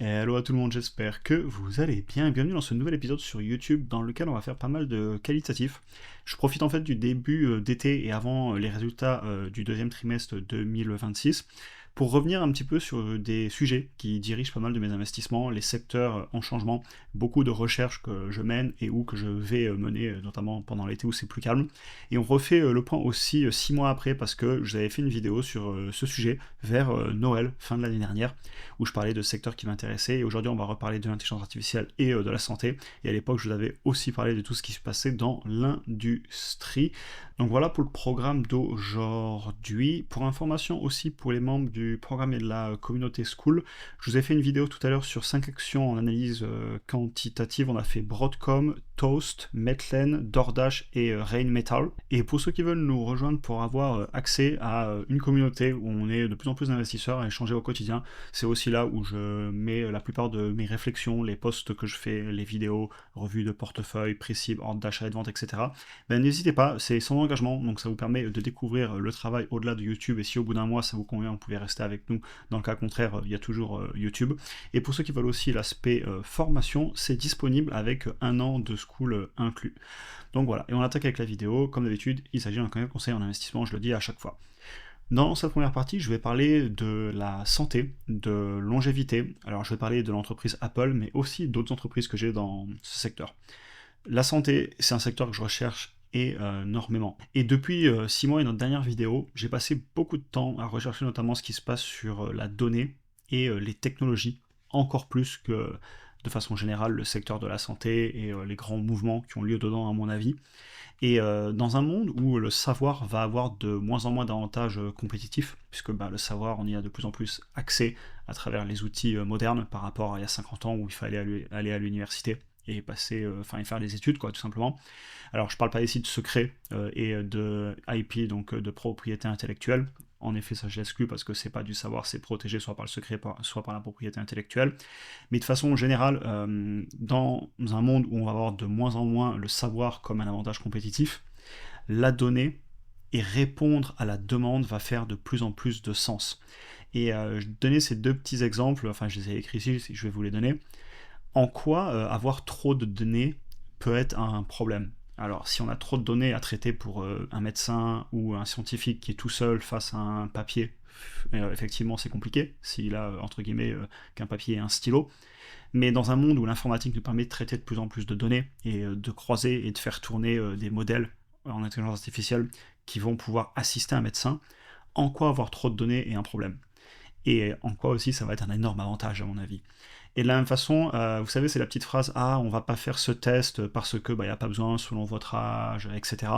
Hello à tout le monde, j'espère que vous allez bien et bienvenue dans ce nouvel épisode sur YouTube dans lequel on va faire pas mal de qualitatifs. Je profite en fait du début d'été et avant les résultats du deuxième trimestre 2026 pour revenir un petit peu sur des sujets qui dirigent pas mal de mes investissements, les secteurs en changement, beaucoup de recherches que je mène et où que je vais mener notamment pendant l'été où c'est plus calme. Et on refait le point aussi 6 mois après parce que je vous avais fait une vidéo sur ce sujet vers Noël, fin de l'année dernière, où je parlais de secteurs qui m'intéressaient. Et aujourd'hui, on va reparler de l'intelligence artificielle et de la santé. Et à l'époque, je vous avais aussi parlé de tout ce qui se passait dans l'industrie. Donc voilà pour le programme d'aujourd'hui. Pour information aussi pour les membres du programme et de la communauté School, je vous ai fait une vidéo tout à l'heure sur 5 actions en analyse quantitative. On a fait Broadcom, Toast, Metlen, DoorDash et Rheinmetall. Et pour ceux qui veulent nous rejoindre pour avoir accès à une communauté où on est de plus en plus d'investisseurs à échanger au quotidien, c'est aussi là où je mets la plupart de mes réflexions, les posts que je fais, les vidéos, revues de portefeuille, prix, ordre d'achat et de vente, etc. Ben, n'hésitez pas, c'est sans engagement, donc ça vous permet de découvrir le travail au-delà de YouTube, et si au bout d'un mois ça vous convient, vous pouvez rester avec nous. Dans le cas contraire, il y a toujours YouTube. Et pour ceux qui veulent aussi l'aspect formation, c'est disponible avec 1 an de school inclus. Donc voilà, et on attaque avec la vidéo. Comme d'habitude, il s'agit d'un conseil en investissement, je le dis à chaque fois. Dans cette première partie, je vais parler de la santé, de longévité. Alors je vais parler de l'entreprise Apple, mais aussi d'autres entreprises que j'ai dans ce secteur. La santé, c'est un secteur que je recherche énormément. Et depuis 6 mois et notre dernière vidéo, j'ai passé beaucoup de temps à rechercher notamment ce qui se passe sur la donnée et les technologies, encore plus que de façon générale le secteur de la santé et les grands mouvements qui ont lieu dedans à mon avis. Et dans un monde où le savoir va avoir de moins en moins d'avantages compétitifs, puisque le savoir, on y a de plus en plus accès à travers les outils modernes par rapport à il y a 50 ans où il fallait aller à l'université et passer, et faire des études, quoi, tout simplement. Alors, je parle pas ici de secret et de IP, donc de propriété intellectuelle. En effet, ça je l'exclus parce que c'est pas du savoir, c'est protégé soit par le secret, soit par la propriété intellectuelle. Mais de façon générale, dans un monde où on va avoir de moins en moins le savoir comme un avantage compétitif, la donnée et répondre à la demande va faire de plus en plus de sens. Et je vais donner ces deux petits exemples, enfin je les ai écrits ici, je vais vous les donner. En quoi avoir trop de données peut être un problème? Alors, si on a trop de données à traiter pour un médecin ou un scientifique qui est tout seul face à un papier, effectivement, c'est compliqué, s'il a, entre guillemets, qu'un papier et un stylo. Mais dans un monde où l'informatique nous permet de traiter de plus en plus de données et de croiser et de faire tourner des modèles en intelligence artificielle qui vont pouvoir assister un médecin, en quoi avoir trop de données est un problème? Et en quoi aussi ça va être un énorme avantage à mon avis. Et de la même façon, vous savez, c'est la petite phrase «Ah, on va pas faire ce test parce que y a pas besoin selon votre âge, etc.»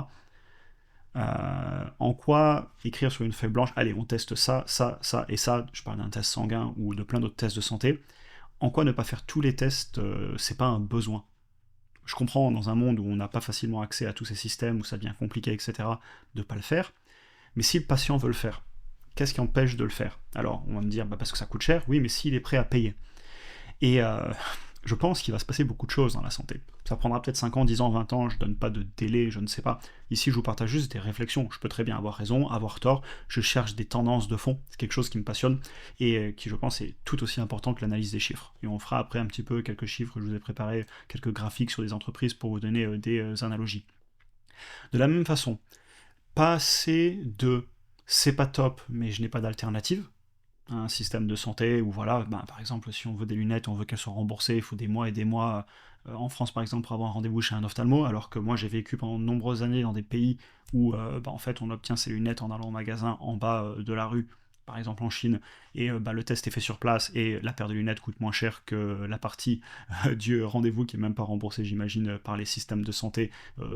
En quoi écrire sur une feuille blanche «Allez, on teste ça, ça, ça et ça», je parle d'un test sanguin ou de plein d'autres tests de santé, en quoi ne pas faire tous les tests, c'est pas un besoin? Je comprends dans un monde où on n'a pas facilement accès à tous ces systèmes, où ça devient compliqué, etc., de pas le faire, mais si le patient veut le faire, qu'est-ce qui empêche de le faire? Alors, on va me dire, parce que ça coûte cher, oui, mais s'il est prêt à payer. Et je pense qu'il va se passer beaucoup de choses dans la santé. Ça prendra peut-être 5 ans, 10 ans, 20 ans, je donne pas de délai, je ne sais pas. Ici, je vous partage juste des réflexions. Je peux très bien avoir raison, avoir tort, je cherche des tendances de fond, c'est quelque chose qui me passionne, et qui, je pense, est tout aussi important que l'analyse des chiffres. Et on fera après un petit peu quelques chiffres, je vous ai préparé quelques graphiques sur des entreprises pour vous donner des analogies. De la même façon, passer de c'est pas top, mais je n'ai pas d'alternative, un système de santé où voilà, par exemple si on veut des lunettes, on veut qu'elles soient remboursées, il faut des mois et des mois en France par exemple pour avoir un rendez-vous chez un ophtalmo, alors que moi j'ai vécu pendant de nombreuses années dans des pays où en fait on obtient ces lunettes en allant au magasin en bas de la rue, par exemple en Chine, et le test est fait sur place et la paire de lunettes coûte moins cher que la partie du rendez-vous qui est même pas remboursée j'imagine par les systèmes de santé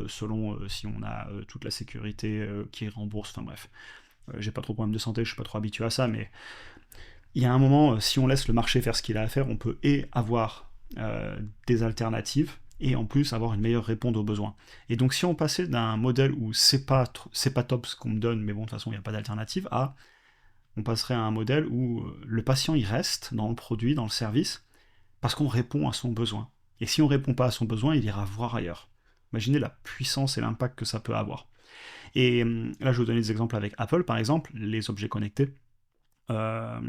selon si on a toute la sécurité qui rembourse, enfin bref. J'ai pas trop de problème de santé, je suis pas trop habitué à ça, mais il y a un moment, si on laisse le marché faire ce qu'il a à faire, on peut avoir des alternatives et en plus avoir une meilleure réponse aux besoins. Et donc si on passait d'un modèle où c'est pas top ce qu'on me donne, mais bon de toute façon il n'y a pas d'alternative, on passerait à un modèle où le patient il reste dans le produit, dans le service, parce qu'on répond à son besoin. Et si on répond pas à son besoin, il ira voir ailleurs. Imaginez la puissance et l'impact que ça peut avoir. Et là je vais vous donner des exemples avec Apple par exemple, les objets connectés. Euh,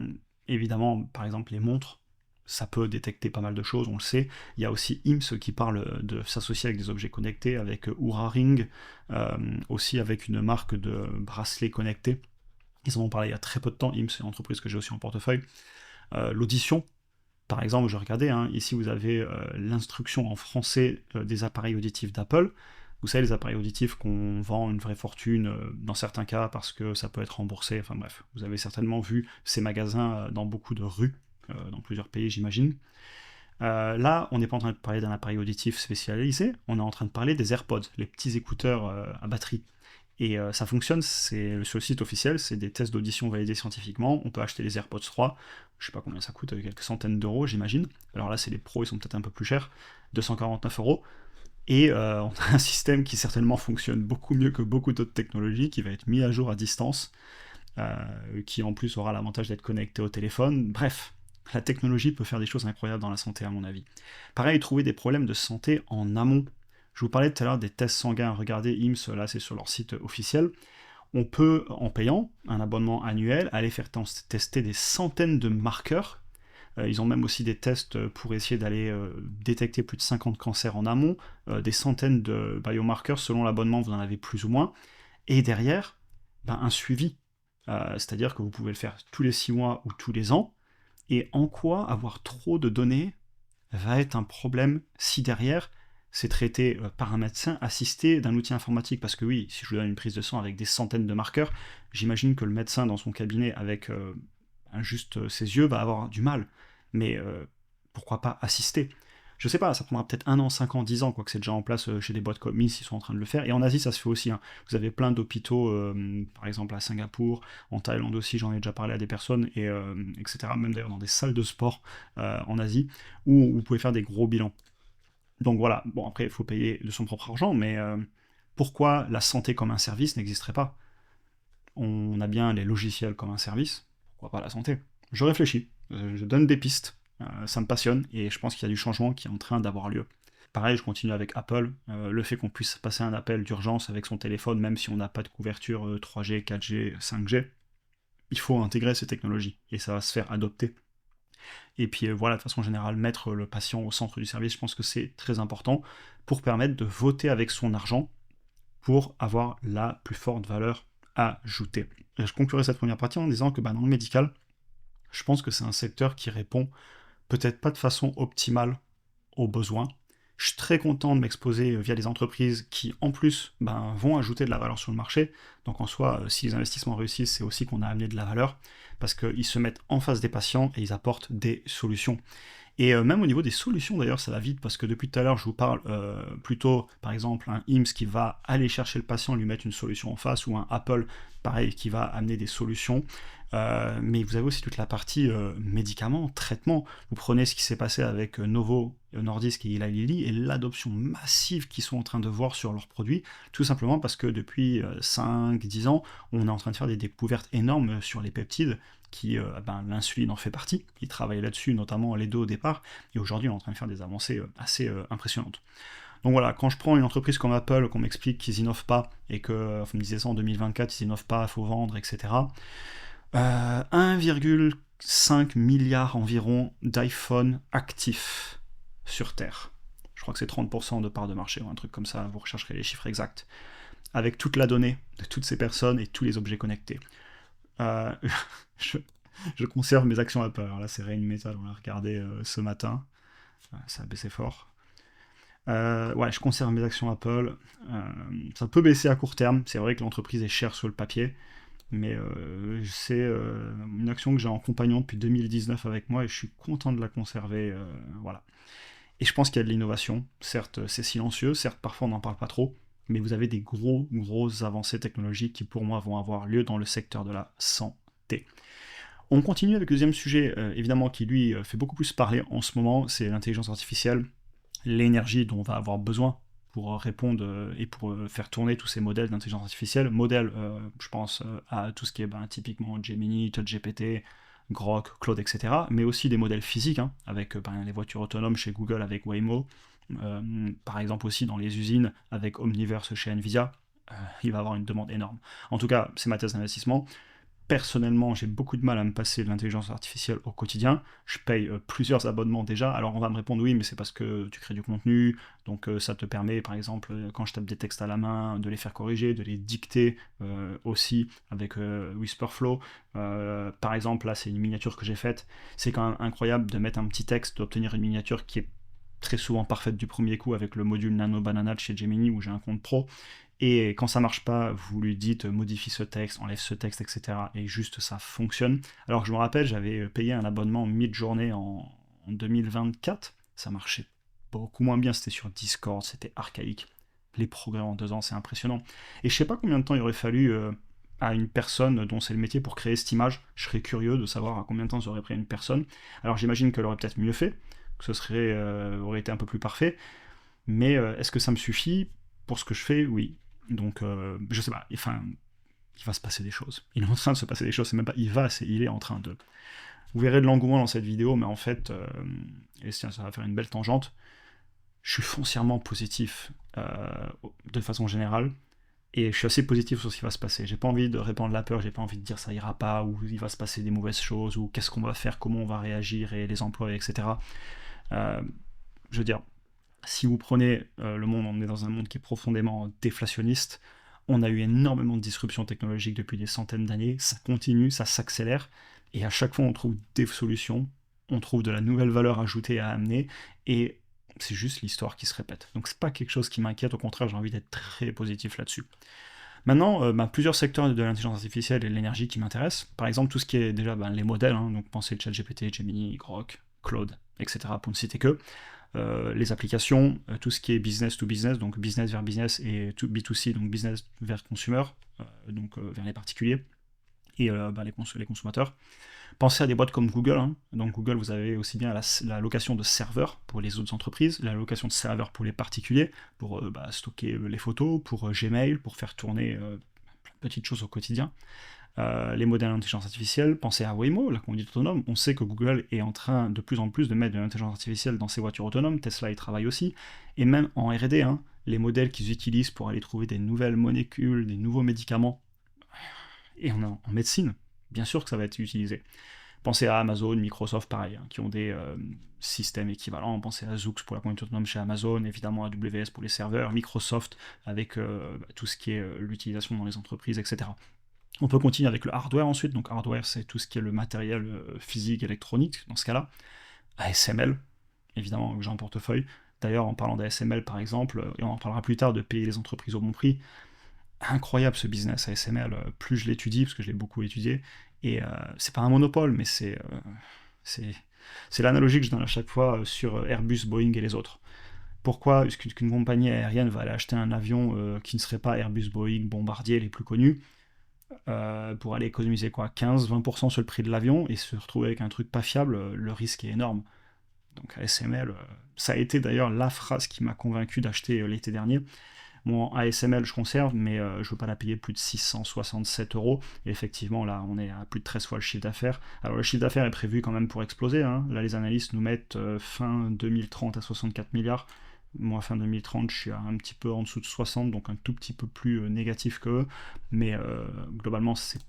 Évidemment, par exemple, les montres. ça peut détecter pas mal de choses, on le sait. Il y a aussi IMSS qui parle de s'associer avec des objets connectés, avec Oura Ring, aussi avec une marque de bracelets connectés. Ils en ont parlé il y a très peu de temps, IMSS, c'est une entreprise que j'ai aussi en portefeuille. L'audition, par exemple, je regardais, hein, ici vous avez l'instruction en français des appareils auditifs d'Apple. Vous savez, les appareils auditifs qu'on vend une vraie fortune dans certains cas parce que ça peut être remboursé, enfin bref, vous avez certainement vu ces magasins dans beaucoup de rues, dans plusieurs pays j'imagine. Là, on n'est pas en train de parler d'un appareil auditif spécialisé, on est en train de parler des AirPods, les petits écouteurs à batterie. Et ça fonctionne, c'est sur le site officiel, c'est des tests d'audition validés scientifiquement, on peut acheter les AirPods 3, je sais pas combien ça coûte, quelques centaines d'euros j'imagine, alors là c'est les pros, ils sont peut-être un peu plus chers, 249 euros, et on a un système qui certainement fonctionne beaucoup mieux que beaucoup d'autres technologies, qui va être mis à jour à distance, qui en plus aura l'avantage d'être connecté au téléphone, bref, la technologie peut faire des choses incroyables dans la santé à mon avis. Pareil, trouver des problèmes de santé en amont. Je vous parlais tout à l'heure des tests sanguins, regardez IMSS, là c'est sur leur site officiel. On peut, en payant un abonnement annuel, aller faire tester des centaines de marqueurs. Ils ont même aussi des tests pour essayer d'aller détecter plus de 50 cancers en amont, des centaines de biomarqueurs, selon l'abonnement vous en avez plus ou moins. Et derrière, un suivi. C'est-à-dire que vous pouvez le faire tous les 6 mois ou tous les ans. Et en quoi avoir trop de données va être un problème si derrière c'est traité par un médecin assisté d'un outil informatique. Parce que oui, si je vous donne une prise de sang avec des centaines de marqueurs, j'imagine que le médecin dans son cabinet avec juste ses yeux va avoir du mal. Mais pourquoi pas assister? Je sais pas, ça prendra peut-être 1 an, 5 ans, 10 ans, quoi que c'est déjà en place chez des boîtes comme IMSS, ils sont en train de le faire. Et en Asie, ça se fait aussi. Hein. Vous avez plein d'hôpitaux, par exemple à Singapour, en Thaïlande aussi, j'en ai déjà parlé à des personnes, et, etc. Même d'ailleurs dans des salles de sport en Asie, où vous pouvez faire des gros bilans. Donc voilà, bon après il faut payer de son propre argent, mais pourquoi la santé comme un service n'existerait pas? On a bien les logiciels comme un service, pourquoi pas la santé? Je réfléchis, je donne des pistes, ça me passionne, et je pense qu'il y a du changement qui est en train d'avoir lieu. Pareil, je continue avec Apple, le fait qu'on puisse passer un appel d'urgence avec son téléphone, même si on n'a pas de couverture 3G, 4G, 5G, il faut intégrer ces technologies, et ça va se faire adopter. Et puis voilà, de façon générale, mettre le patient au centre du service, je pense que c'est très important pour permettre de voter avec son argent pour avoir la plus forte valeur ajoutée. Et je conclurai cette première partie en disant que dans le médical, je pense que c'est un secteur qui répond peut-être pas de façon optimale aux besoins. Je suis très content de m'exposer via des entreprises qui, en plus, vont ajouter de la valeur sur le marché. Donc en soi, si les investissements réussissent, c'est aussi qu'on a amené de la valeur, parce qu'ils se mettent en face des patients et ils apportent des solutions. Et même au niveau des solutions, d'ailleurs, ça va vite, parce que depuis tout à l'heure, je vous parle plutôt, par exemple, un IMSS qui va aller chercher le patient, lui mettre une solution en face, ou un Apple, pareil, qui va amener des solutions. Mais vous avez aussi toute la partie médicaments, traitements. Vous prenez ce qui s'est passé avec Novo Nordisk et Eli Lilly, et l'adoption massive qu'ils sont en train de voir sur leurs produits, tout simplement parce que depuis 5-10 ans, on est en train de faire des découvertes énormes sur les peptides, qui, l'insuline en fait partie, ils travaillaient là-dessus, notamment les deux au départ, et aujourd'hui on est en train de faire des avancées assez impressionnantes. Donc voilà, quand je prends une entreprise comme Apple, qu'on m'explique qu'ils innovent pas, et que, vous me disiez ça en 2024, ils innovent pas, il faut vendre, etc., 1,5 milliard environ d'iPhone actifs sur Terre. Je crois que c'est 30% de part de marché, ou un truc comme ça, vous rechercherez les chiffres exacts. Avec toute la donnée de toutes ces personnes et tous les objets connectés. Je conserve mes actions Apple. Alors là, c'est Rain Metal, on l'a regardé ce matin. Ça a baissé fort. Ouais, je conserve mes actions Apple. Ça peut baisser à court terme. C'est vrai que l'entreprise est chère sur le papier. Mais c'est une action que j'ai en compagnon depuis 2019 avec moi et je suis content de la conserver. Voilà. Et je pense qu'il y a de l'innovation. Certes, c'est silencieux. Certes, parfois, on n'en parle pas trop. Mais vous avez des grosses avancées technologiques qui, pour moi, vont avoir lieu dans le secteur de la santé. On continue avec le deuxième sujet, évidemment, qui lui fait beaucoup plus parler en ce moment, c'est l'intelligence artificielle, l'énergie dont on va avoir besoin pour répondre et pour faire tourner tous ces modèles d'intelligence artificielle. Modèles, je pense à tout ce qui est typiquement Gemini, ChatGPT, Grok, Claude, etc. Mais aussi des modèles physiques, avec les voitures autonomes chez Google avec Waymo, par exemple aussi dans les usines avec Omniverse chez Nvidia. Il va y avoir une demande énorme. En tout cas, c'est ma thèse d'investissement. personnellement, j'ai beaucoup de mal à me passer de l'intelligence artificielle au quotidien. Je paye plusieurs abonnements déjà. Alors on va me répondre oui, mais c'est parce que tu crées du contenu, donc ça te permet, par exemple, quand je tape des textes à la main, de les faire corriger, de les dicter aussi avec Whisperflow. Par exemple, là c'est une miniature que j'ai faite. C'est quand même incroyable de mettre un petit texte, d'obtenir une miniature qui est très souvent parfaite du premier coup avec le module Nano Banana de chez Gemini où j'ai un compte pro. Et quand ça marche pas, vous lui dites modifie ce texte, enlève ce texte, etc. Et juste ça fonctionne. Alors je me rappelle, j'avais payé un abonnement mid-journée en 2024. Ça marchait beaucoup moins bien, c'était sur Discord, c'était archaïque. Les progrès en 2 ans, c'est impressionnant. Et je sais pas combien de temps il aurait fallu à une personne dont c'est le métier pour créer cette image. Je serais curieux de savoir à combien de temps ça aurait pris à une personne. Alors j'imagine qu'elle aurait peut-être mieux fait, que ce aurait été un peu plus parfait. Mais est-ce que ça me suffit pour ce que je fais? Oui. Donc, je sais pas, enfin, il va se passer des choses. Il est en train de se passer des choses, c'est même pas il va, c'est il est en train de. Vous verrez de l'engouement dans cette vidéo, mais en fait, et tiens, ça va faire une belle tangente, je suis foncièrement positif de façon générale, et je suis assez positif sur ce qui va se passer. J'ai pas envie de répandre la peur, j'ai pas envie de dire ça ira pas, ou il va se passer des mauvaises choses, ou qu'est-ce qu'on va faire, comment on va réagir, et les emplois, etc. Je veux dire, si vous prenez le monde, on est dans un monde qui est profondément déflationniste. On a eu énormément de disruptions technologiques depuis des centaines d'années, ça continue, ça s'accélère, et à chaque fois on trouve des solutions, on trouve de la nouvelle valeur ajoutée à amener, et c'est juste l'histoire qui se répète. Donc c'est pas quelque chose qui m'inquiète, au contraire j'ai envie d'être très positif là-dessus. Maintenant, plusieurs secteurs de l'intelligence artificielle et de l'énergie qui m'intéressent. Par exemple, tout ce qui est déjà les modèles, hein, donc pensez ChatGPT, Gemini, Grok, Claude, etc. pour ne citer que. Les applications, tout ce qui est business to business, donc business vers business, et B2C, donc business vers consumer, donc vers les particuliers, et les consommateurs. Pensez à des boîtes comme Google. Hein. Donc Google, vous avez aussi bien la location de serveurs pour les autres entreprises, la location de serveurs pour les particuliers, pour stocker les photos, pour Gmail, pour faire tourner petites choses au quotidien. Les modèles d'intelligence artificielle, pensez à Waymo, la conduite autonome. On sait que Google est en train de plus en plus de mettre de l'intelligence artificielle dans ses voitures autonomes, Tesla y travaille aussi, et même en R&D, hein, les modèles qu'ils utilisent pour aller trouver des nouvelles molécules, des nouveaux médicaments, et en médecine, bien sûr que ça va être utilisé. Pensez à Amazon, Microsoft, pareil, hein, qui ont des systèmes équivalents. Pensez à Zoox pour la conduite autonome chez Amazon, évidemment AWS pour les serveurs, Microsoft avec tout ce qui est l'utilisation dans les entreprises, etc. On peut continuer avec le hardware ensuite. Donc hardware, c'est tout ce qui est le matériel physique, électronique, dans ce cas-là. ASML, évidemment, que j'ai en portefeuille. D'ailleurs, en parlant d'ASML, par exemple, et on en parlera plus tard de payer les entreprises au bon prix, incroyable ce business ASML, plus je l'étudie, parce que je l'ai beaucoup étudié, et c'est pas un monopole, mais c'est l'analogie que je donne à chaque fois sur Airbus, Boeing et les autres. Pourquoi est-ce qu'une compagnie aérienne va aller acheter un avion qui ne serait pas Airbus, Boeing, Bombardier, les plus connus, pour aller économiser quoi, 15-20% sur le prix de l'avion, et se retrouver avec un truc pas fiable, le risque est énorme. Donc ASML, ça a été d'ailleurs la phrase qui m'a convaincu d'acheter l'été dernier. Mon ASML, je conserve, mais je ne veux pas la payer plus de 667 €. Et effectivement, là, on est à plus de 13 fois le chiffre d'affaires. Alors, le chiffre d'affaires est prévu quand même pour exploser. Hein. Là, les analystes nous mettent fin 2030 à 64 milliards. Moi, fin 2030, je suis un petit peu en dessous de 60, donc un tout petit peu plus négatif qu'eux. Mais globalement, c'est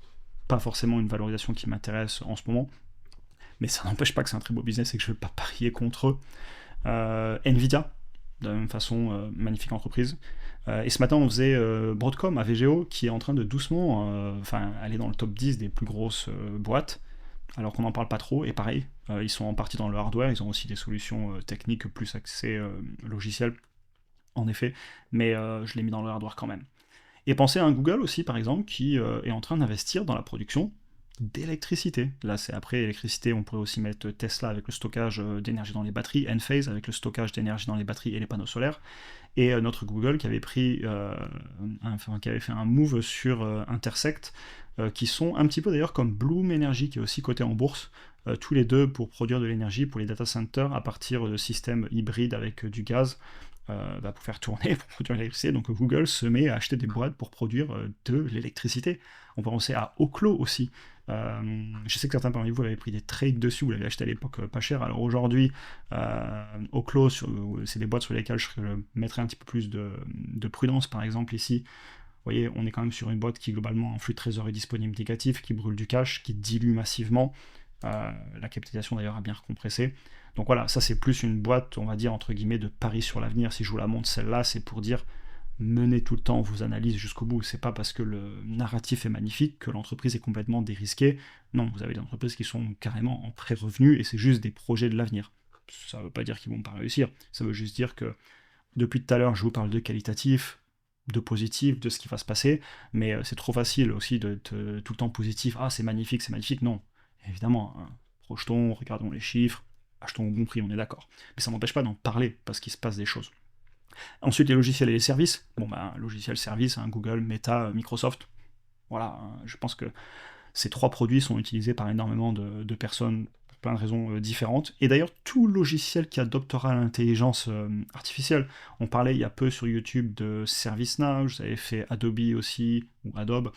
pas forcément une valorisation qui m'intéresse en ce moment. Mais ça n'empêche pas que c'est un très beau business et que je ne vais pas parier contre eux. Nvidia, de la même façon, magnifique entreprise. Et ce matin, on faisait Broadcom, AVGO, qui est en train de doucement aller dans le top 10 des plus grosses boîtes, alors qu'on n'en parle pas trop. Et pareil, ils sont en partie dans le hardware, ils ont aussi des solutions techniques plus axées logicielles, en effet, mais je l'ai mis dans le hardware quand même. Et pensez à un Google aussi, par exemple, qui est en train d'investir dans la production d'électricité. Là, c'est après l'électricité, on pourrait aussi mettre Tesla avec le stockage d'énergie dans les batteries, Enphase avec le stockage d'énergie dans les batteries et les panneaux solaires, et notre Google qui avait fait un move sur Intersect, qui sont un petit peu d'ailleurs comme Bloom Energy, qui est aussi coté en bourse, tous les deux pour produire de l'énergie pour les data centers à partir de systèmes hybrides avec du gaz, pour faire tourner, pour produire l'électricité. Donc Google se met à acheter des boîtes pour produire de l'électricité. On peut penser à Oklo aussi. Je sais que certains parmi vous avaient pris des trades dessus, vous l'avez acheté à l'époque pas cher. Alors aujourd'hui, Oklo, c'est des boîtes sur lesquelles je mettrais un petit peu plus de prudence, par exemple ici. voyez, on est quand même sur une boîte qui globalement a un flux de trésorerie disponible négatif, qui brûle du cash, qui dilue massivement. La capitalisation d'ailleurs a bien recompressé. Donc voilà, ça c'est plus une boîte, on va dire, entre guillemets, de paris sur l'avenir. Si je vous la montre celle-là, c'est pour dire menez tout le temps vos analyses jusqu'au bout. C'est pas parce que le narratif est magnifique que l'entreprise est complètement dérisquée. Non, vous avez des entreprises qui sont carrément en pré-revenu et c'est juste des projets de l'avenir. Ça veut pas dire qu'ils vont pas réussir, ça veut juste dire que depuis tout à l'heure, je vous parle de qualitatif, de positif, de ce qui va se passer, mais c'est trop facile aussi d'être tout le temps positif. Ah, c'est magnifique, c'est magnifique. Non, évidemment, hein. Projetons, regardons les chiffres, achetons au bon prix, on est d'accord. Mais ça n'empêche pas d'en parler, parce qu'il se passe des choses. Ensuite, les logiciels et les services. Bon, ben, logiciel, service, hein, Google, Meta, Microsoft. Voilà, hein, je pense que ces trois produits sont utilisés par énormément de personnes pour plein de raisons différentes. Et d'ailleurs, tout logiciel qui adoptera l'intelligence artificielle, on parlait il y a peu sur YouTube de ServiceNow, vous avez fait Adobe aussi, ou Adobe,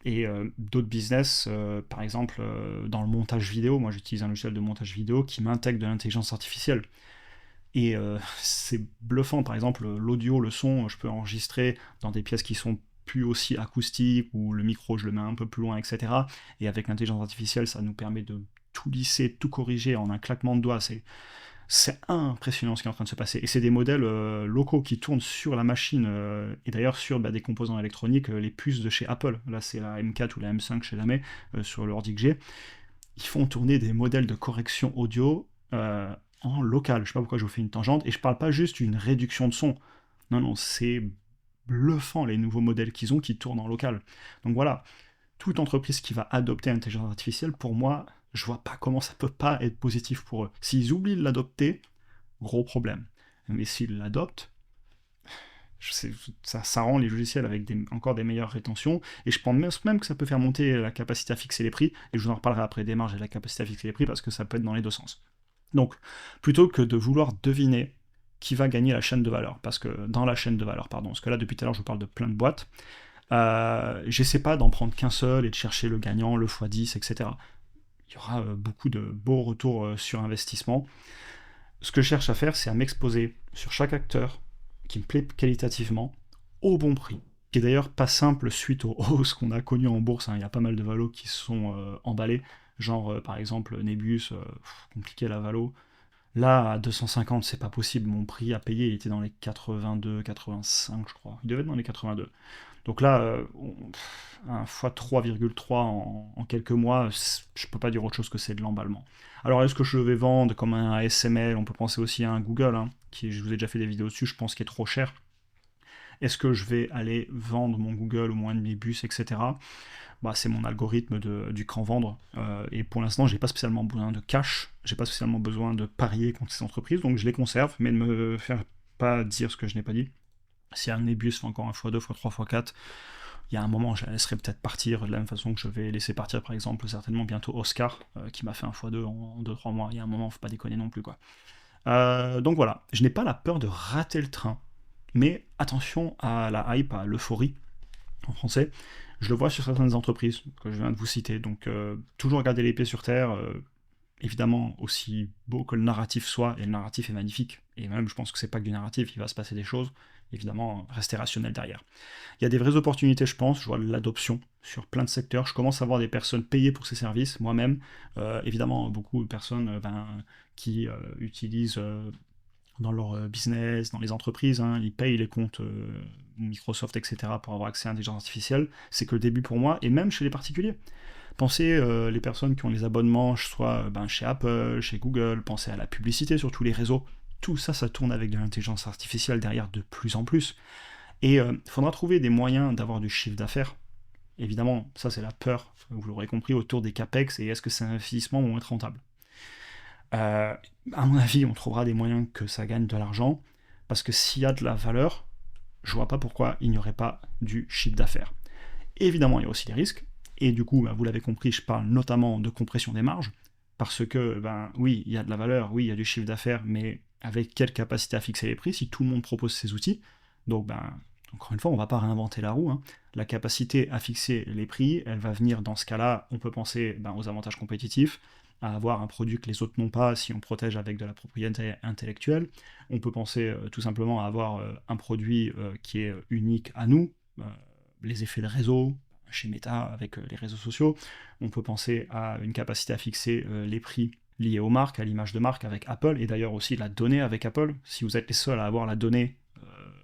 et d'autres business, par exemple dans le montage vidéo, moi j'utilise un logiciel de montage vidéo qui m'intègre de l'intelligence artificielle. Et c'est bluffant, par exemple, l'audio, le son, je peux enregistrer dans des pièces qui sont plus aussi acoustiques, où le micro, je le mets un peu plus loin, etc. Et avec l'intelligence artificielle, ça nous permet de tout lisser, tout corriger en un claquement de doigts. C'est impressionnant ce qui est en train de se passer. Et c'est des modèles locaux qui tournent sur la machine, et d'ailleurs sur des composants électroniques, les puces de chez Apple. Là, c'est la M4 ou la M5, je sais jamais, sur l'ordi que j'ai. Ils font tourner des modèles de correction audio en local. Je sais pas pourquoi je vous fais une tangente. Et je parle pas juste d'une réduction de son. Non, non, c'est bluffant les nouveaux modèles qu'ils ont qui tournent en local. Donc voilà, toute entreprise qui va adopter l'intelligence artificielle, pour moi, je vois pas comment ça peut pas être positif pour eux. S'ils oublient de l'adopter, gros problème. Mais s'ils l'adoptent, ça rend les logiciels avec encore des meilleures rétentions, et je pense même que ça peut faire monter la capacité à fixer les prix, et je vous en reparlerai après des marges et la capacité à fixer les prix, parce que ça peut être dans les deux sens. Donc, plutôt que de vouloir deviner qui va gagner la chaîne de valeur, parce que dans la chaîne de valeur, pardon, parce que là depuis tout à l'heure je vous parle de plein de boîtes, j'essaie pas d'en prendre qu'un seul et de chercher le gagnant, le x10, etc. Il y aura beaucoup de beaux retours sur investissement. Ce que je cherche à faire, c'est à m'exposer sur chaque acteur qui me plaît qualitativement, au bon prix, qui est d'ailleurs pas simple suite aux hausses qu'on a connues en bourse, hein. Il y a pas mal de valos qui se sont emballés, genre par exemple Nebius, compliqué la valo. Là, à 250, c'est pas possible, mon prix à payer, il était dans les 82, 85, je crois. Il devait être dans les 82. Donc là, un x 3,3 en quelques mois, je peux pas dire autre chose que c'est de l'emballement. Alors est-ce que je vais vendre comme un ASML? On peut penser aussi à un Google, hein, qui, je vous ai déjà fait des vidéos dessus, je pense qu'il est trop cher. Est-ce que je vais aller vendre mon Google ou mon Nbus, etc. Bah, c'est mon algorithme du camp vendre. Et pour l'instant, j'ai pas spécialement besoin de cash, j'ai pas spécialement besoin de parier contre ces entreprises, donc je les conserve, mais ne me faire pas dire ce que je n'ai pas dit. Si un Nebius fait encore un x2, x3, x4, il y a un moment, je la laisserai peut-être partir, de la même façon que je vais laisser partir, par exemple, certainement bientôt Oscar, qui m'a fait un x2 en 2-3 mois. Il y a un moment, faut pas déconner non plus, quoi. Donc voilà, je n'ai pas la peur de rater le train, mais attention à la hype, à l'euphorie, en français. Je le vois sur certaines entreprises que je viens de vous citer, donc toujours garder les pieds sur terre, évidemment, aussi beau que le narratif soit, et le narratif est magnifique, et même je pense que c'est pas que du narratif, il va se passer des choses, évidemment, rester rationnel derrière. Il y a des vraies opportunités, je pense, je vois l'adoption sur plein de secteurs, je commence à voir des personnes payées pour ces services, moi-même, évidemment, beaucoup de personnes qui utilisent dans leur business, dans les entreprises, hein, ils payent les comptes Microsoft, etc. pour avoir accès à l'intelligence artificielle, c'est que le début pour moi, et même chez les particuliers. Pensez les personnes qui ont les abonnements, soit chez Apple, chez Google, pensez à la publicité sur tous les réseaux. Tout ça, ça tourne avec de l'intelligence artificielle derrière de plus en plus. Et il faudra trouver des moyens d'avoir du chiffre d'affaires. Évidemment, ça c'est la peur, vous l'aurez compris, autour des CAPEX, et est-ce que ces investissements vont être rentables. À mon avis, on trouvera des moyens que ça gagne de l'argent, parce que s'il y a de la valeur, je vois pas pourquoi il n'y aurait pas du chiffre d'affaires. Évidemment, il y a aussi des risques, et du coup, vous l'avez compris, je parle notamment de compression des marges, parce que, oui, il y a de la valeur, oui, il y a du chiffre d'affaires, mais avec quelle capacité à fixer les prix si tout le monde propose ces outils? Donc, encore une fois, on ne va pas réinventer la roue, hein. La capacité à fixer les prix, elle va venir dans ce cas-là, on peut penser aux avantages compétitifs, à avoir un produit que les autres n'ont pas si on protège avec de la propriété intellectuelle. On peut penser tout simplement à avoir un produit qui est unique à nous, les effets de réseau, chez Meta avec les réseaux sociaux. On peut penser à une capacité à fixer les prix liés aux marques, à l'image de marque avec Apple, et d'ailleurs aussi la donnée avec Apple. Si vous êtes les seuls à avoir la donnée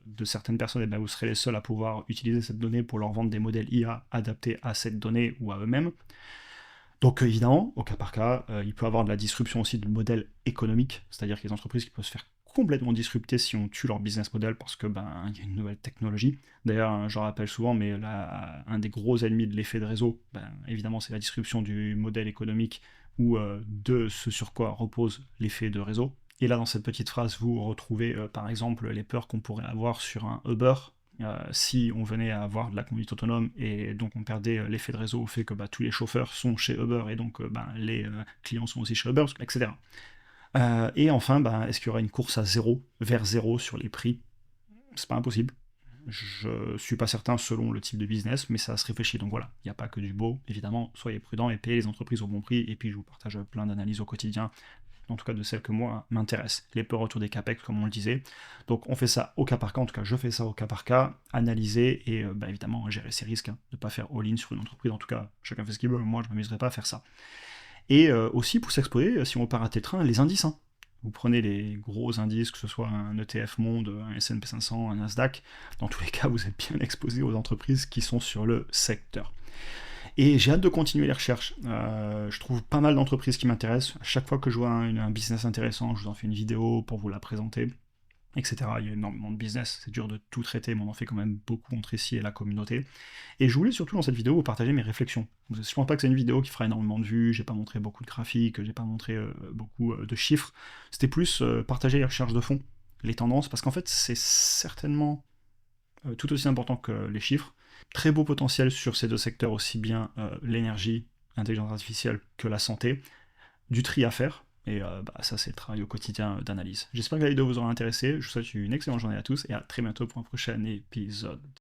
de certaines personnes, et bien vous serez les seuls à pouvoir utiliser cette donnée pour leur vendre des modèles IA adaptés à cette donnée ou à eux-mêmes. Donc évidemment, au cas par cas, il peut y avoir de la disruption aussi du modèle économique, c'est-à-dire qu'il y a des entreprises qui peuvent se faire complètement disrupter si on tue leur business model parce que il y a une nouvelle technologie. D'ailleurs, je rappelle souvent, mais là, un des gros ennemis de l'effet de réseau, évidemment, c'est la disruption du modèle économique ou de ce sur quoi repose l'effet de réseau. Et là, dans cette petite phrase, vous retrouvez par exemple les peurs qu'on pourrait avoir sur un Uber. Si on venait à avoir de la conduite autonome et donc on perdait l'effet de réseau au fait que tous les chauffeurs sont chez Uber et donc les clients sont aussi chez Uber, etc. Et enfin, est-ce qu'il y aura une course à zéro, vers zéro sur les prix? C'est pas impossible. Je suis pas certain selon le type de business, mais ça se réfléchit. Donc voilà, il n'y a pas que du beau. Évidemment, soyez prudents et payez les entreprises au bon prix. Et puis je vous partage plein d'analyses au quotidien, en tout cas de celles que moi m'intéressent. Les peurs autour des capex, comme on le disait. Donc on fait ça au cas par cas, en tout cas je fais ça au cas par cas, analyser et évidemment gérer ses risques, ne pas faire all-in sur une entreprise. En tout cas, chacun fait ce qu'il veut, moi je ne m'amuserai pas à faire ça. Et aussi pour s'exposer, si on veut pas rater le train, les indices. Vous prenez les gros indices, que ce soit un ETF Monde, un S&P 500, un Nasdaq, dans tous les cas, vous êtes bien exposé aux entreprises qui sont sur le secteur. Et j'ai hâte de continuer les recherches. Je trouve pas mal d'entreprises qui m'intéressent. À chaque fois que je vois un business intéressant, je vous en fais une vidéo pour vous la présenter, etc. Il y a énormément de business, c'est dur de tout traiter, mais on en fait quand même beaucoup entre ici et la communauté. Et je voulais surtout dans cette vidéo vous partager mes réflexions. Je pense pas que c'est une vidéo qui fera énormément de vues, j'ai pas montré beaucoup de graphiques, j'ai pas montré beaucoup de chiffres. C'était plus partager les recherches de fond, les tendances, parce qu'en fait c'est certainement tout aussi important que les chiffres. Très beau potentiel sur ces deux secteurs, aussi bien l'énergie, l'intelligence artificielle que la santé. Du tri à faire, et ça c'est le travail au quotidien d'analyse. J'espère que la vidéo vous aura intéressé, je vous souhaite une excellente journée à tous, et à très bientôt pour un prochain épisode.